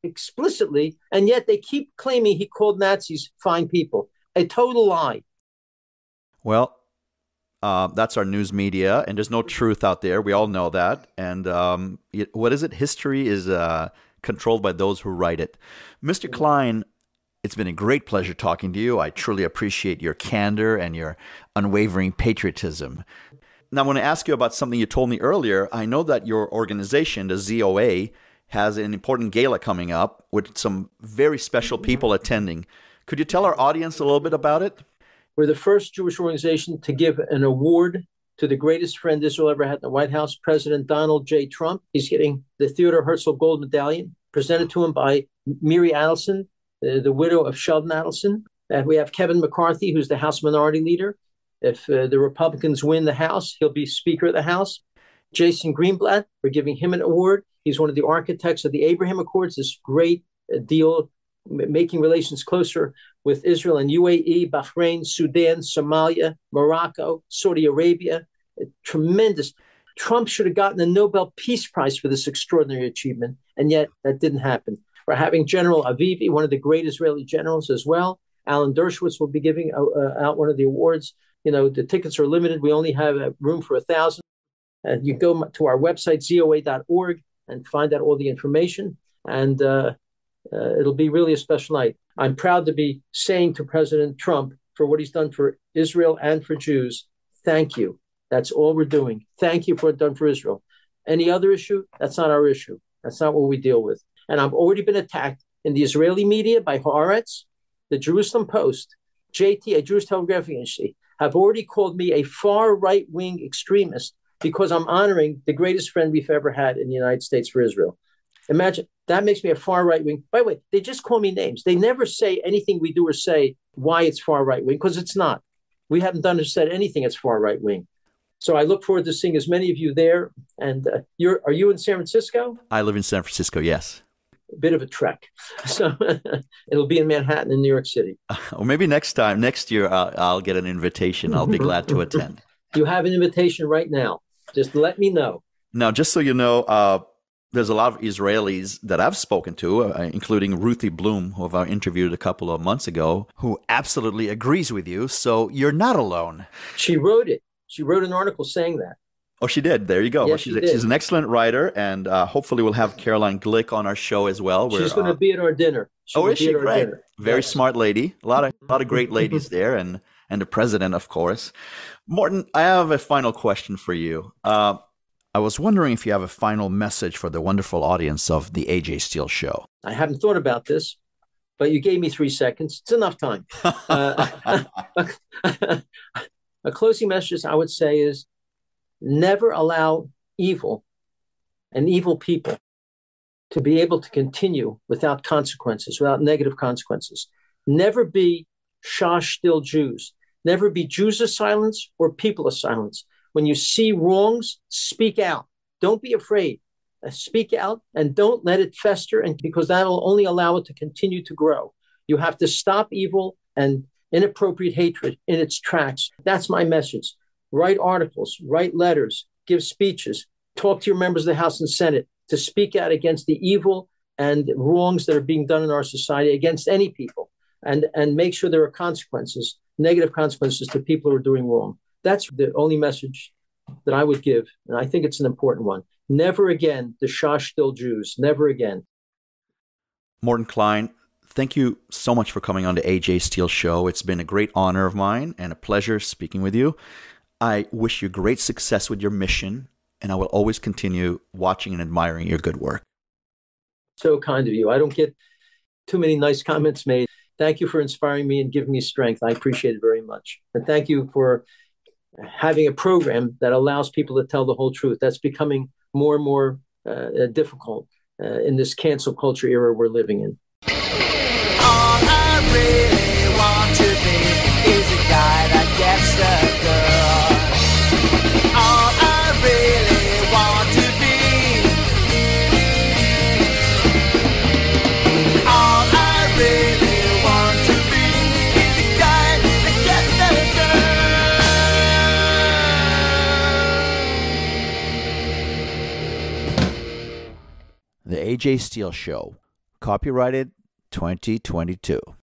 explicitly, and yet they keep claiming he called Nazis fine people. A total lie. Well, that's our news media, and there's no truth out there. We all know that. And what is it? History is controlled by those who write it. Mr. Klein, it's been a great pleasure talking to you. I truly appreciate your candor and your unwavering patriotism. Now, I want to ask you about something you told me earlier. I know that your organization, the ZOA, has an important gala coming up with some very special people attending. Could you tell our audience a little bit about it? We're the first Jewish organization to give an award to the greatest friend Israel ever had in the White House, President Donald J. Trump. He's getting the Theodore Herzl Gold Medallion presented to him by Miri Adelson, the widow of Sheldon Adelson. We have Kevin McCarthy, who's the House Minority Leader. If the Republicans win the House, he'll be Speaker of the House. Jason Greenblatt, we're giving him an award. He's one of the architects of the Abraham Accords, this great deal making relations closer with Israel and UAE, Bahrain, Sudan, Somalia, Morocco, Saudi Arabia. Tremendous. Trump should have gotten the Nobel Peace Prize for this extraordinary achievement, and yet that didn't happen. We're having General Avivi, one of the great Israeli generals as well. Alan Dershowitz will be giving out one of the awards. You know, the tickets are limited. We only have room for 1,000. You go to our website, ZOA.org, and find out all the information. And it'll be really a special night. I'm proud to be saying to President Trump, for what he's done for Israel and for Jews, thank you. That's all we're doing. Thank you for what done for Israel. Any other issue? That's not our issue. That's not what we deal with. And I've already been attacked in the Israeli media by Haaretz, the Jerusalem Post, JT, a Jewish telegraph agency, have already called me a far right-wing extremist because I'm honoring the greatest friend we've ever had in the United States for Israel. Imagine, that makes me a far right-wing. By the way, they just call me names. They never say anything we do or say why it's far right-wing, because it's not. We haven't done or said anything that's far right wing. So I look forward to seeing as many of you there. And are you in San Francisco? I live in San Francisco, yes. A bit of a trek. So it'll be in Manhattan in New York City. Or maybe next year, I'll get an invitation. I'll be glad to attend. You have an invitation right now. Just let me know. Now, just so you know, there's a lot of Israelis that I've spoken to, including Ruthie Bloom, who I've interviewed a couple of months ago, who absolutely agrees with you. So you're not alone. She wrote it. She wrote an article saying that. Oh, she did. There you go. Yes, She's an excellent writer, and hopefully we'll have Caroline Glick on our show as well. She's going to be at our dinner. Is she? Great. Very smart lady. A lot of great ladies there, and the president, of course. Morton, I have a final question for you. I was wondering if you have a final message for the wonderful audience of the AJ Steele Show. I haven't thought about this, but you gave me 3 seconds. It's enough time. A closing message I would say is never allow evil and evil people to be able to continue without consequences, without negative consequences. Never be still Jews. Never be Jews of silence or people of silence. When you see wrongs, speak out. Don't be afraid. Speak out and don't let it fester, and because that'll only allow it to continue to grow. You have to stop evil and inappropriate hatred in its tracks. That's my message. Write articles, write letters, give speeches, talk to your members of the House and Senate to speak out against the evil and wrongs that are being done in our society against any people, and make sure there are consequences, negative consequences to people who are doing wrong. That's the only message that I would give, and I think it's an important one. Never again the still Jews. Never again. Morton Klein, thank you so much for coming on the AJ Steele Show. It's been a great honor of mine and a pleasure speaking with you. I wish you great success with your mission, and I will always continue watching and admiring your good work. So kind of you. I don't get too many nice comments made. Thank you for inspiring me and giving me strength. I appreciate it very much. And thank you for having a program that allows people to tell the whole truth. That's becoming more and more difficult in this cancel culture era we're living in. All I really want to be is a guy that gets the girl. All I really want to be. All I really want to be is a guy that gets The AJ Steele Show, copyrighted 2022.